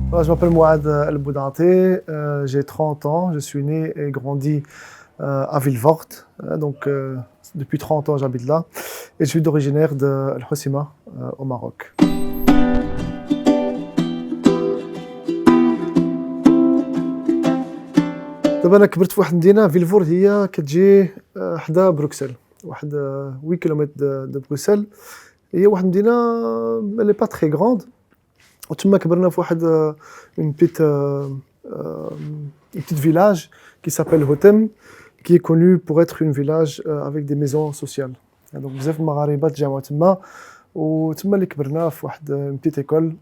Voilà, je m'appelle Mouad El Boudanté, j'ai 30 ans, je suis né et grandi à Villevorte. Depuis 30 ans j'habite là et je suis originaire de El Hoceima au Maroc. دابا انا كبرت في واحد المدينه فيلفورد، هي كتجي حدا بروكسل، واحد 8 كيلومتر دو بروكسل. هي واحد المدينه اللي با تري غروند، وتما كبرنا في واحد une petite village qui s'appelle Hotem, qui est connu pour être une village avec des maisons sociales. Donc بزاف المغاربه تجمعوا تما، وتما اللي كبرنا في واحد une petite école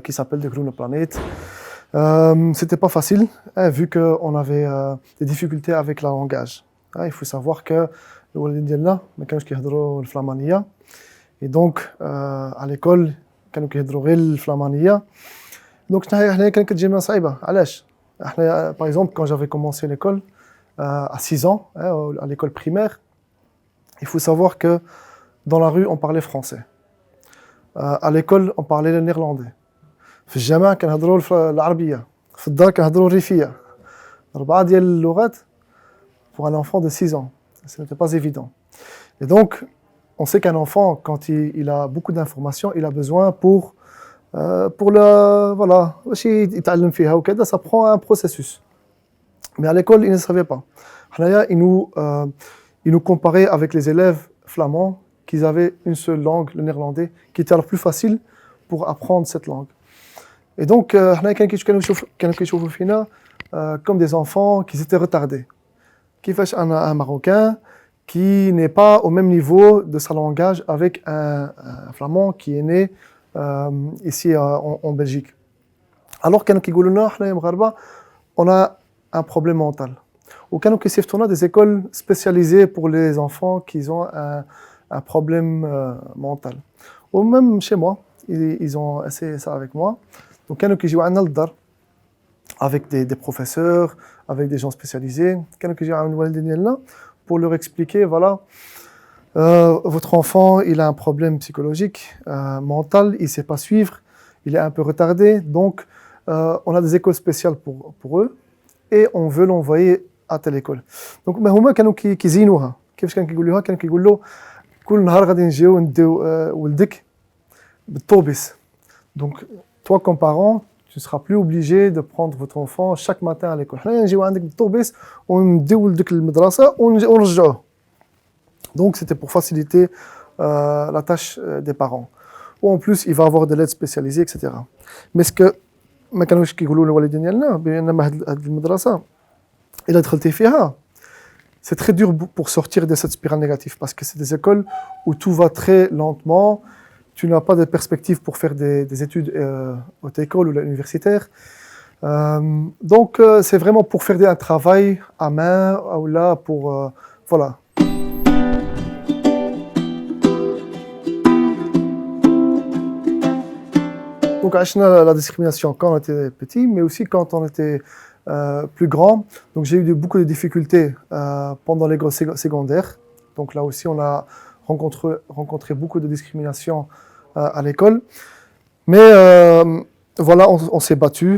qui s'appelle De Groene Planeet. C'était pas facile, hein, vu qu'on avait des difficultés avec le langage. Il faut savoir que الوالدين ديالنا ما كانوش كيهضروا الفلامانيه، et donc à l'école كانوا كيهضروا غير الفلامانيه. Donc حنا كانت كتجينا صعيبه. علاش؟ احنا par exemple quand j'avais commencé l'école à 6 ans, hein, à l'école primaire, il faut savoir que dans la rue on parlait français. À l'école on parlait le néerlandais. في الجامع كنهضروا العربيه، في الدار كنهضروا الريفيه. 4 ديال اللغات pour un enfant de 6 ans. Ce n'était pas évident. Et donc, on sait qu'un enfant, quand il a beaucoup d'informations, il a besoin pour le, voilà, ça prend un processus. Mais à l'école, ils ne savaient pas. Ils nous comparaient avec les élèves flamands qui avaient une seule langue, le néerlandais, qui était la plus facile pour apprendre cette langue. Et donc, كانوا كيشوفوا فينا comme des enfants qui étaient retardés. كيفاش un Marocain qui n'est pas au même niveau de sa langage avec un Flamand qui est né ici en Belgique. Alors كانوا كيقولوا لنا حنا مغاربه on a un problème mental. وكانوا كيصيفطونا des écoles spécialisées pour les enfants qui ont un problème mental. Ou même chez moi, ils ont essayé ça avec moi. Donc كانوا كيجيو عندنا للدار avec des professeurs, avec des gens spécialisés, pour leur expliquer, voilà, votre enfant, il a un problème psychologique, mental, il ne sait pas suivre, il est un peu retardé, donc on a des écoles spéciales pour eux, et on veut l'envoyer à telle école. Donc, هما كانوا كيزينوها. كيفاش كانوا كيقولوها؟ كانوا كيقولوا كل نهار غادي نجيو نديو ولدك بالطوبيس. Donc, toi comme parent, tu ne seras plus obligé de prendre votre enfant chaque matin à l'école. حنا نجيو عندك بالطوبيس ونديو ولدك للمدرسة ونرجعوه. Donc c'était pour faciliter la tâche des parents. Ou en plus, il va avoir de l'aide spécialisée, etc. Mais ce que ما كانوش كيقولوا للوالدين ديالنا بان هاد المدرسة إلا دخلتي فيها c'est très dur pour sortir de cette spirale négative, parce que c'est des écoles où tout va très lentement. Tu n'as pas de perspective pour faire des études haute école ou universitaire. Donc, c'est vraiment pour faire un travail à main, ou là, pour... voilà. Donc, on a la discrimination quand on était petit, mais aussi quand on était plus grand. Donc, j'ai eu beaucoup de difficultés pendant l'école secondaire. Donc, là aussi, on a rencontré beaucoup de discrimination à l'école. Mais voilà, on s'est battu,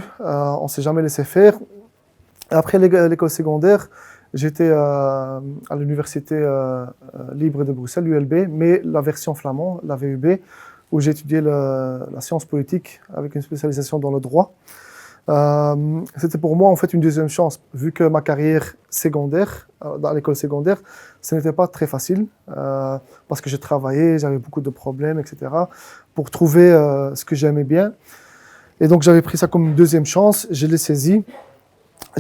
on ne s'est jamais laissé faire. Après l'école secondaire, j'étais à l'université libre de Bruxelles, l'ULB, mais la version flamand, la VUB, où j'ai étudié la science politique avec une spécialisation dans le droit. C'était pour moi en fait une deuxième chance, vu que ma carrière secondaire, dans l'école secondaire, ce n'était pas très facile, parce que j'ai travaillé, j'avais beaucoup de problèmes, etc., pour trouver ce que j'aimais bien. Et donc j'avais pris ça comme une deuxième chance, je l'ai saisi.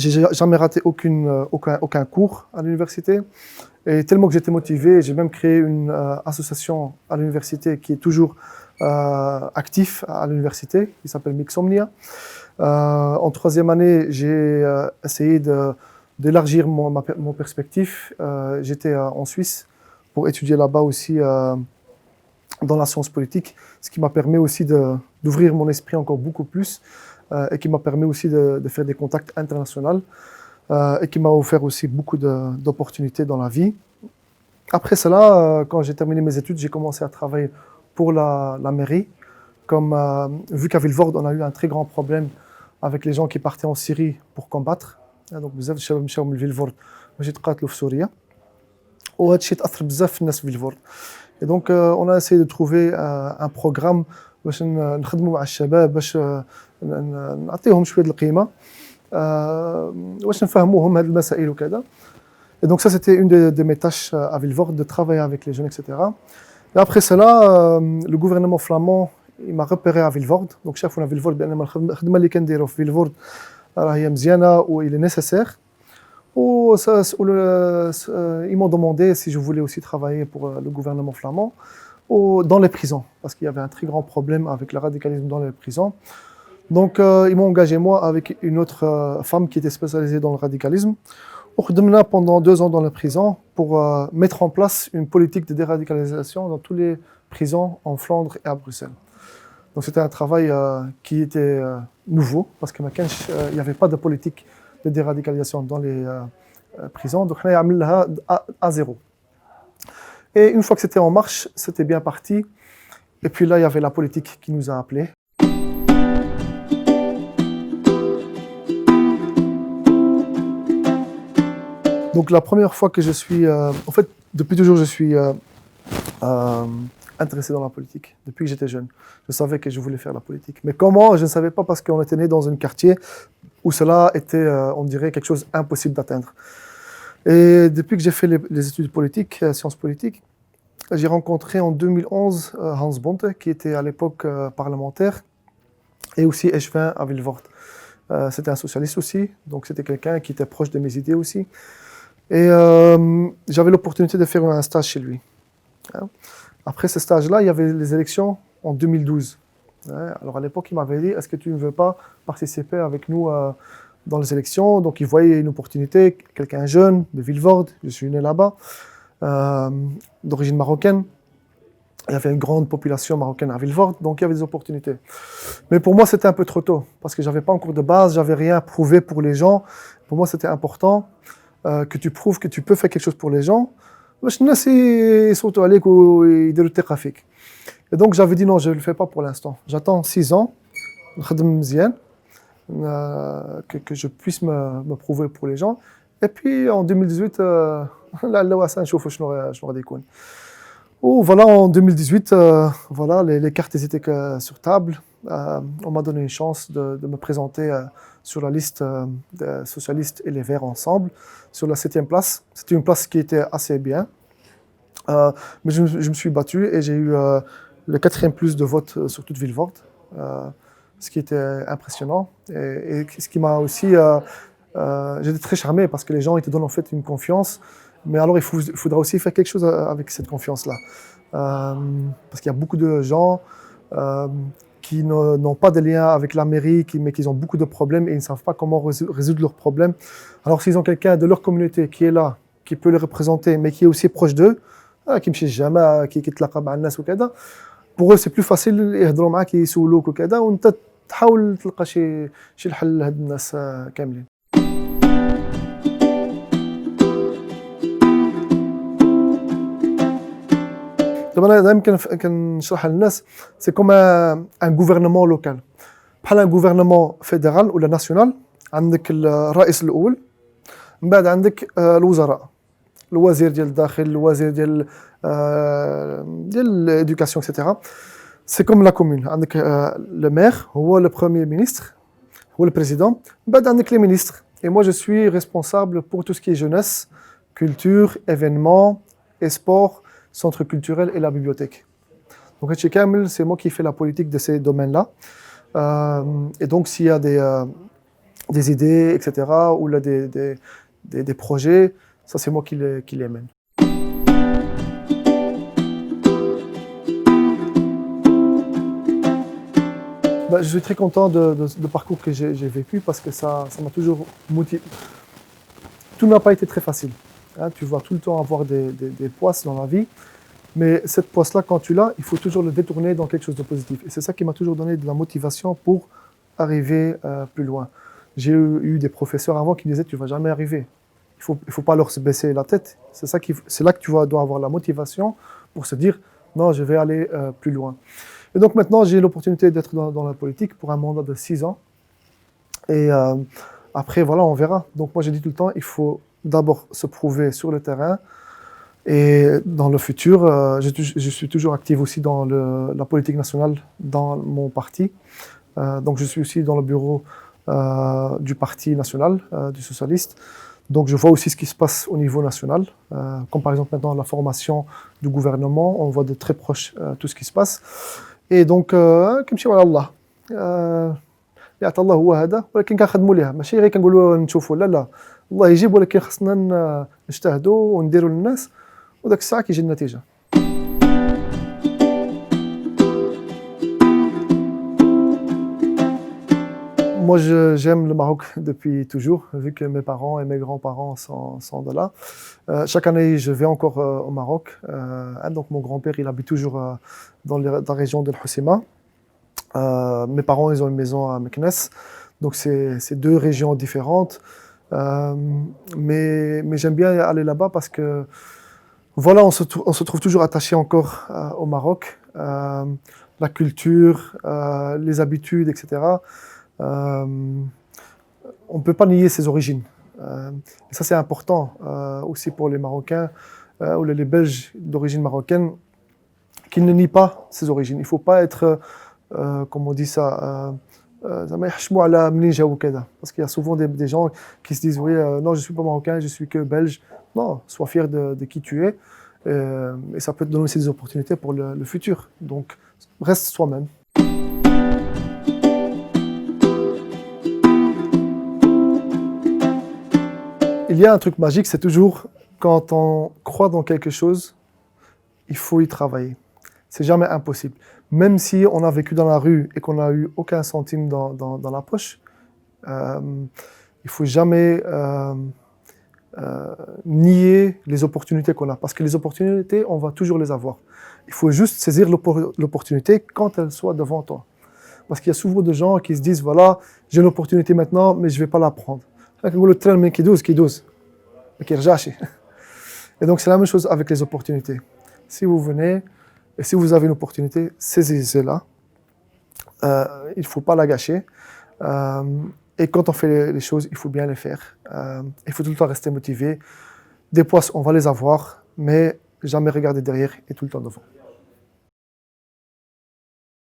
J'ai jamais raté aucun cours à l'université. Et tellement que j'étais motivé, j'ai même créé une association à l'université qui est toujours actif à l'université, qui s'appelle Mixomnia. En troisième année, j'ai essayé d'élargir mon perspective. J'étais en Suisse pour étudier là-bas aussi dans la science politique, ce qui m'a permis aussi d'ouvrir mon esprit encore beaucoup plus, et qui m'a permis aussi de faire des contacts internationaux, et qui m'a offert aussi beaucoup d'opportunités dans la vie. Après cela, quand j'ai terminé mes études, j'ai commencé à travailler pour la mairie comme vu qu'à Vilvoorde, on a eu un très grand problème avec les gens qui partaient en Syrie pour combattre. Donc, بزاف الشباب مشاو من فيلفورد باش يتقاتلوا في سوريا. وهذا الشيء تأثر بزاف في الناس في فيلفورد. Et donc, on a essayé de trouver un programme باش نخدموا مع الشباب باش نعطيهم شوية القيمة باش نفهموهم هذه المسائل وكذا. Et donc ça, c'était une de mes tâches à Vilvoorde, de travailler avec les jeunes, etc. Et après cela, le gouvernement flamand, il m'a repéré à Vilvoorde. Donc شافونا Vilvoorde بأن الخدمة اللي كنديروا في Vilvoorde راهي مزيانة و il est nécessaire. Ils m'ont demandé si je voulais aussi travailler pour le gouvernement flamand dans les prisons, parce qu'il y avait un très grand problème avec le radicalisme dans les prisons. Donc ils m'ont engagé moi avec une autre femme qui était spécialisée dans le radicalisme. On a pendant 2 ans dans la prison pour mettre en place une politique de déradicalisation dans toutes les prisons en Flandre et à Bruxelles. Donc c'était un travail qui était nouveau, parce qu'il n'y avait pas de politique de déradicalisation dans les prisons. Donc on a mis à zéro. Et une fois que c'était en marche, c'était bien parti. Et puis là, il y avait la politique qui nous a appelés. Donc la première fois que je suis... en fait, depuis toujours, je suis intéressé dans la politique, depuis que j'étais jeune. Je savais que je voulais faire la politique. Mais comment? Je ne savais pas, parce qu'on était né dans un quartier où cela était, on dirait, quelque chose d'impossible d'atteindre. Et depuis que j'ai fait les études politiques, sciences politiques, j'ai rencontré en 2011 Hans Bonte, qui était à l'époque parlementaire, et aussi échevin à Vilvoorde. C'était un socialiste aussi, donc c'était quelqu'un qui était proche de mes idées aussi. Et j'avais l'opportunité de faire un stage chez lui. Après ce stage-là, il y avait les élections en 2012. Alors à l'époque, il m'avait dit, est-ce que tu ne veux pas participer avec nous dans les élections? Donc il voyait une opportunité, quelqu'un jeune de Vilvoorde, je suis né là-bas, d'origine marocaine. Il y avait une grande population marocaine à Vilvoorde, donc il y avait des opportunités. Mais pour moi, c'était un peu trop tôt, parce que je n'avais pas encore de base, je n'avais rien prouvé pour les gens. Pour moi, c'était important que tu prouves que tu peux faire quelque chose pour les gens. Et donc j'avais dit non, je ne le fais pas pour l'instant. J'attends 6 ans, que je puisse me prouver pour les gens. Et puis en 2018, voilà, en 2018, voilà, les cartes étaient sur table. On m'a donné une chance de me présenter sur la liste des socialistes et les Verts ensemble, sur la 7e place. C'était une place qui était assez bien. Mais je me suis battu et j'ai eu le 4e plus de votes sur toute Vilvoorde, ce qui était impressionnant. Et ce qui m'a aussi... j'étais très charmé parce que les gens ils te donnent en fait une confiance. Mais alors il faudra aussi faire quelque chose avec cette confiance-là. Parce qu'il y a beaucoup de gens qui n'ont pas de lien avec la mairie, mais qui ont beaucoup de problèmes et ils ne savent pas comment résoudre leurs problèmes. Alors s'ils ont quelqu'un de leur communauté qui est là, qui peut les représenter, mais qui est aussi proche d'eux, qui ne jamais, qui يتلاقى مع الناس وكذا, pour eux c'est plus facile يهضروا معاك يسولوك وكذا وانت تحاول تلقى شي الحل لهاد الناس كاملين. دابا انا يمكن كنشرحها للناس سي كوم ان غوفرنمون لوكال بحال ان غوفرنمون فيدرال ولا ناسيونال. عندك الرئيس الاول، من بعد عندك الوزراء، الوزير ديال الداخل، الوزير ديال الادوكاسيون اكسيتيرا. سي كوم لا كومون، عندك لو مير هو لو بروميير مينيستر، هو البريزيدون، من بعد عندك لي مينيستر. Et moi je suis responsable pour tout ce qui est jeunesse, culture, événements et sport, centre culturel et la bibliothèque. Donc c'est moi qui fais la politique de ces domaines-là. Et donc s'il y a des idées, etc., ou là des projets, ça c'est moi qui les mène. Je suis très content du parcours que j'ai vécu parce que ça m'a toujours motivé. Tout n'a pas été très facile. Hein, tu vas tout le temps avoir des poisses dans la vie, mais cette poisse-là, quand tu l'as, il faut toujours le détourner dans quelque chose de positif. Et c'est ça qui m'a toujours donné de la motivation pour arriver plus loin. J'ai eu des professeurs avant qui me disaient « tu ne vas jamais arriver ». Il faut pas leur se baisser la tête. C'est là que tu dois avoir la motivation pour se dire « non, je vais aller plus loin ». Et donc maintenant, j'ai l'opportunité d'être dans la politique pour un mandat de 6 ans. Et après, voilà, on verra. Donc moi, j'ai dit tout le temps, il faut d'abord se prouver sur le terrain. Et dans le futur, je suis toujours actif aussi dans la politique nationale dans mon parti. Donc je suis aussi dans le bureau du parti national, du socialiste. Donc je vois aussi ce qui se passe au niveau national, comme par exemple maintenant la formation du gouvernement, on voit de très proche tout ce qui se passe. Et donc كنمشيو على الله اللي عطا الله هو هذا ولكن كنخدموا ليه ماشي غير كنقولوا نشوفوا لا الله يجيب ولكن خصنا نجتهدوا ونديروا للناس وداك الساعه كيجي النتيجه. Moi, j'aime le Maroc depuis toujours, vu que mes parents et mes grands-parents sont de là. Chaque année, je vais encore au Maroc. Donc, mon grand-père, il habite toujours dans la région de Hoceima. Mes parents, ils ont une maison à Meknès. Donc, c'est deux régions différentes. Mais j'aime bien aller là-bas parce que, voilà, on se trouve toujours attaché encore au Maroc. La culture, les habitudes, etc. On ne peut pas nier ses origines. Et ça, c'est important aussi pour les Marocains ou les Belges d'origine marocaine, qu'ils ne nient pas ses origines. Il ne faut pas être, comme on dit ça, parce qu'il y a souvent des gens qui se disent oui, non, je ne suis pas marocain, je suis que belge. Non, sois fier de qui tu es. Et ça peut te donner aussi des opportunités pour le futur. Donc, reste soi-même. Il y a un truc magique, c'est toujours quand on croit dans quelque chose, il faut y travailler. C'est jamais impossible. Même si on a vécu dans la rue et qu'on n'a eu aucun centime dans la poche, il faut jamais nier les opportunités qu'on a. Parce que les opportunités, on va toujours les avoir. Il faut juste saisir l'opportunité quand elle soit devant toi. Parce qu'il y a souvent des gens qui se disent, voilà, j'ai une opportunité maintenant, mais je ne vais pas la prendre. Et donc c'est la même chose avec les opportunités. Si vous venez et si vous avez une opportunité, saisissez-la. Il ne faut pas la gâcher. Et quand on fait les choses, il faut bien les faire. Il faut tout le temps rester motivé. Des poisses, on va les avoir, mais jamais regarder derrière et tout le temps devant.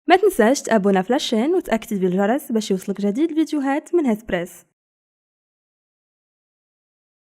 ما تنساش تابونا في لاشين وتاكتيفي الجرس باش يوصلك جديد فيديوهات من هيث بريس.